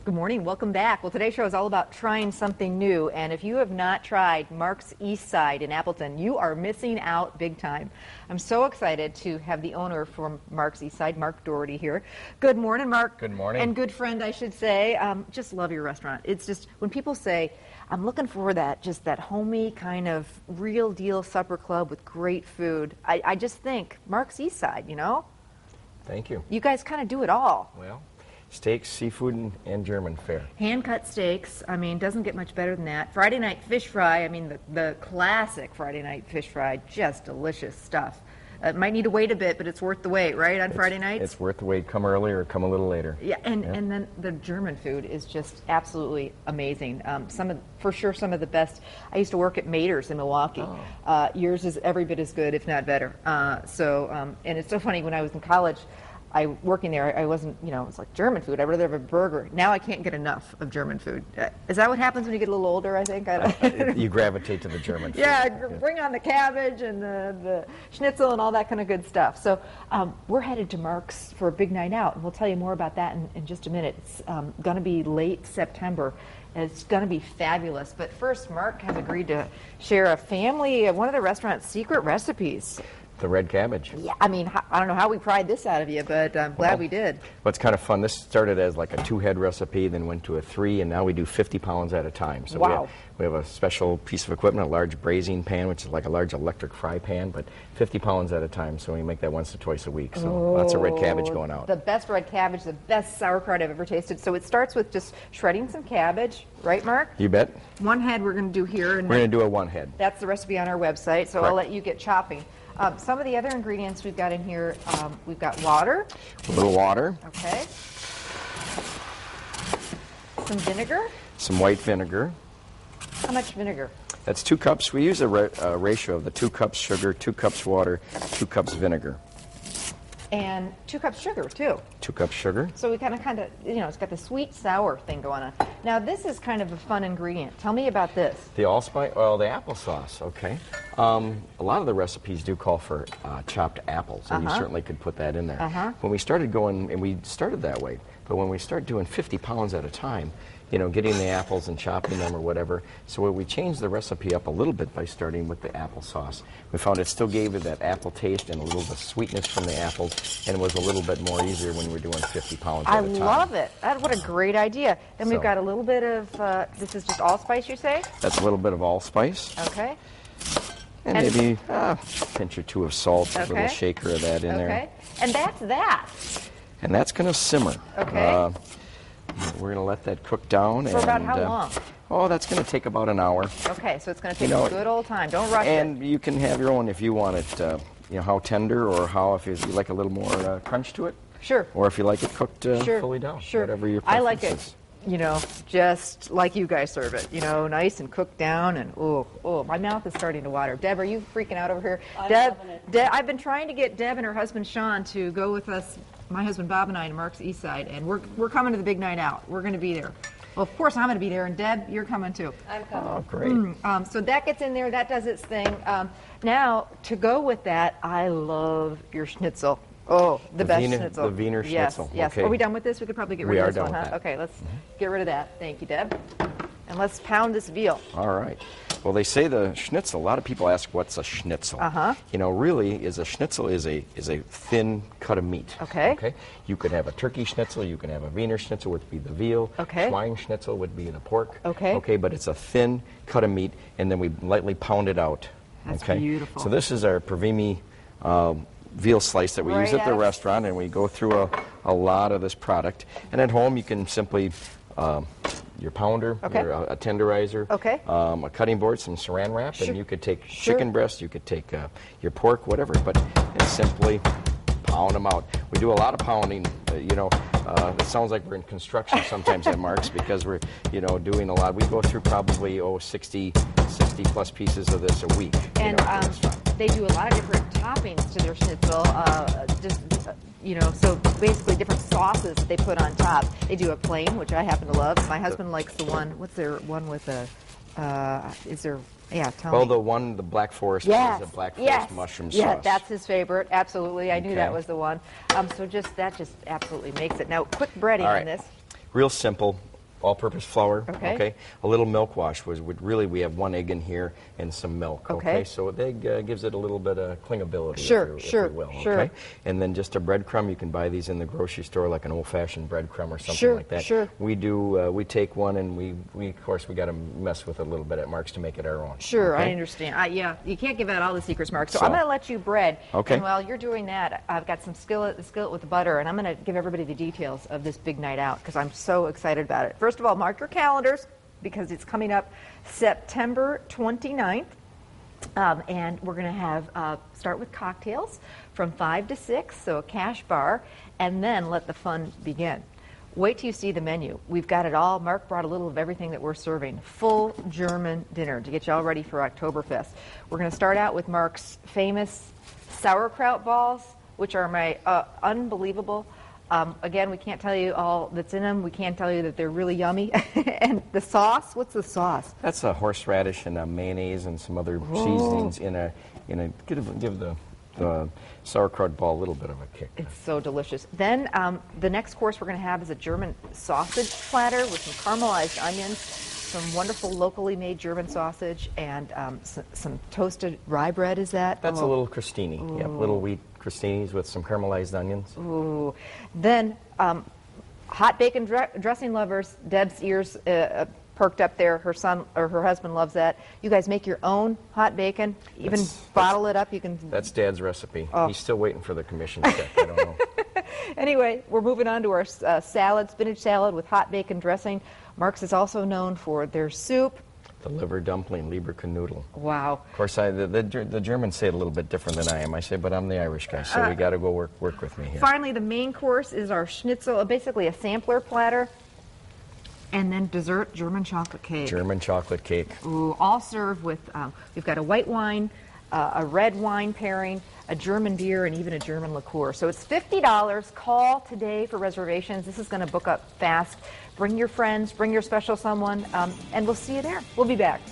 Good morning. Welcome back. Well, today's show is all about trying something new. And if you have not tried Mark's East Side in Appleton, you are missing out big time. I'm so excited to have the owner from Mark's East Side, Mark Doherty, here. Good morning, Mark. Good morning. And good friend, I should say. Just love your restaurant. It's just, when people say, I'm looking for that, just that homey kind of real deal supper club with great food, I just think Mark's East Side, you know? Thank you. You guys kind of do it all. Well, steaks, seafood, and German fare. Hand-cut steaks, I mean, doesn't get much better than that. Friday night fish fry, I mean, the classic Friday night fish fry, just delicious stuff. It might need to wait a bit, but it's worth the wait, right, on Friday nights? It's worth the wait. Come early or come a little later. Yeah, and then the German food is just absolutely amazing. For sure, some of the best. I used to work at Mater's in Milwaukee. Oh. Yours is every bit as good, if not better. And it's so funny, when I was in college, working there, I wasn't, it's like German food. I'd rather have a burger. Now I can't get enough of German food. Is that what happens when you get a little older, I think? You gravitate to the German food. Yeah, bring on the cabbage and the schnitzel and all that kind of good stuff. So we're headed to Mark's for a big night out, and we'll tell you more about that in just a minute. It's going to be late September, and it's going to be fabulous. But first, Mark has agreed to share one of the restaurant's secret recipes. The red cabbage. Yeah, I mean, I don't know how we pried this out of you, but I'm glad we did. Well, it's kind of fun. This started as like a 2-head recipe, then went to a 3, and now we do 50 pounds at a time. So wow. We have a special piece of equipment, a large braising pan, which is like a large electric fry pan, but 50 pounds at a time. So we make that once or twice a week. So lots of red cabbage going out. The best red cabbage, the best sauerkraut I've ever tasted. So it starts with just shredding some cabbage, right, Mark? You bet. One head we're going to do here. And we're going to do a 1 head. That's the recipe on our website, so Correct. I'll let you get chopping. Some of the other ingredients we've got in here, we've got water. A little water. Okay. Some vinegar. Some white vinegar. How much vinegar? That's 2 cups. We use a ratio of the 2 cups sugar, 2 cups water, 2 cups vinegar. And 2 cups sugar, too. 2 cups sugar. So we kind of, it's got the sweet sour thing going on. Now, this is kind of a fun ingredient. Tell me about this. The allspice, well, the applesauce, okay. A lot of the recipes do call for chopped apples, and you certainly could put that in there. When we started going, and we started that way, but when we started doing 50 pounds at a time, getting the apples and chopping them or whatever. So we changed the recipe up a little bit by starting with the applesauce. We found it still gave it that apple taste and a little bit of sweetness from the apples, and it was a little bit more easier when we were doing 50 pounds at a time. I love it. What a great idea. Then we've got a little bit of, this is just allspice, you say? That's a little bit of allspice. Okay. And maybe a pinch or 2 of salt, a little shaker of that in there. Okay. And that's that. And that's going to simmer. Okay. We're going to let that cook down. For about how long? Oh, that's going to take about an hour. Okay, so it's going to take a good old time. Don't rush it. And you can have your own if you want it, how tender or how, if you like a little more crunch to it. Sure. Or if you like it cooked fully down. Sure. Whatever your preference I like it, just like you guys serve it. Nice and cooked down. And my mouth is starting to water. Deb, are you freaking out over here? I'm loving it. Deb, I've been trying to get Deb and her husband Sean to go with us, my husband Bob and I, to Mark's East Side, and we're coming to the big night out. We're going to be there. Well, of course I'm going to be there, and Deb, you're coming too. I'm coming. Oh, great. So that gets in there. That does its thing. Now, to go with that, I love your schnitzel. Oh, the best schnitzel. The Wiener Schnitzel. Yes. Okay. Are we done with this? We could probably get rid of this one, huh? We are done with that. Okay, let's get rid of that. Thank you, Deb. And let's pound this veal. All right. Well, they say the schnitzel. A lot of people ask, "What's a schnitzel?" Really, a schnitzel is a thin cut of meat. Okay. Okay. You could have a turkey schnitzel. You can have a Wiener Schnitzel, would be the veal. Okay. Schwein Schnitzel would be the pork. Okay. Okay, but it's a thin cut of meat, and then we lightly pound it out. That's okay. beautiful. So this is our Pravimi veal slice that we use at the restaurant, and we go through a lot of this product. And at home, you can simply your pounder, a tenderizer, a cutting board, some saran wrap, and you could take chicken breast, you could take your pork, whatever, but simply pound them out. We do a lot of pounding. It sounds like we're in construction sometimes at Mark's because we're doing a lot. We go through probably 60 plus pieces of this a week. And they do a lot of different toppings to their schnitzel. So basically different sauces that they put on top. They do a plain, which I happen to love. My husband likes the one. What's their one with a? Is there? Yeah, tell me. The Black Forest is a Black Forest mushroom sauce. Yeah, that's his favorite. Absolutely, I knew that was the one. So that just absolutely makes it. Now, quick breading on this. Real simple. all-purpose flour. Okay. A little milk wash really we have 1 egg in here and some milk. Okay. So the egg gives it a little bit of clingability. Sure. If you will. Sure. Okay. And then just a breadcrumb. You can buy these in the grocery store, like an old-fashioned breadcrumb or something like that. Sure. We do. We take one and we of course we got to mess with it a little bit at Mark's to make it our own. Sure, okay? I understand. Yeah, you can't give out all the secrets, Mark. So I'm going to let you bread. Okay. And while you're doing that, I've got some skillet with the butter, and I'm going to give everybody the details of this big night out because I'm so excited about it. First of all, mark your calendars because it's coming up September 29th. And we're going to have start with cocktails from 5 to 6, so a cash bar, and then let the fun begin. Wait till you see the menu. We've got it all. Mark brought a little of everything that we're serving. Full German dinner to get you all ready for Oktoberfest. We're going to start out with Mark's famous Sauerkraut Balls, which are my unbelievable. Again, we can't tell you all that's in them. We can't tell you that they're really yummy. And the sauce, what's the sauce? That's a horseradish and a mayonnaise and some other seasonings in a give the sauerkraut ball a little bit of a kick. It's so delicious. Then the next course we're going to have is a German sausage platter with some caramelized onions, some wonderful locally made German sausage, and some toasted rye bread. Is that? That's a little crostini. Yep, little wheat crostinis with some caramelized onions. Ooh. Then hot bacon dressing lovers. Deb's ears perked up there. Her son or her husband loves that. You guys make your own hot bacon. Even bottle it up. You can. That's Dad's recipe. Oh. He's still waiting for the commission check. I don't know. Anyway, we're moving on to our salad, spinach salad with hot bacon dressing. Mark's is also known for their soup. The liver dumpling, Leberkanoodle. Wow. Of course, the Germans say it a little bit different than I am. I say, but I'm the Irish guy, so we got to go work with me here. Finally, the main course is our schnitzel, basically a sampler platter. And then dessert, German chocolate cake. German chocolate cake. Ooh, all served with, we've got a white wine, a red wine pairing, a German beer, and even a German liqueur. So it's $50. Call today for reservations. This is going to book up fast. Bring your friends, bring your special someone, and we'll see you there. We'll be back.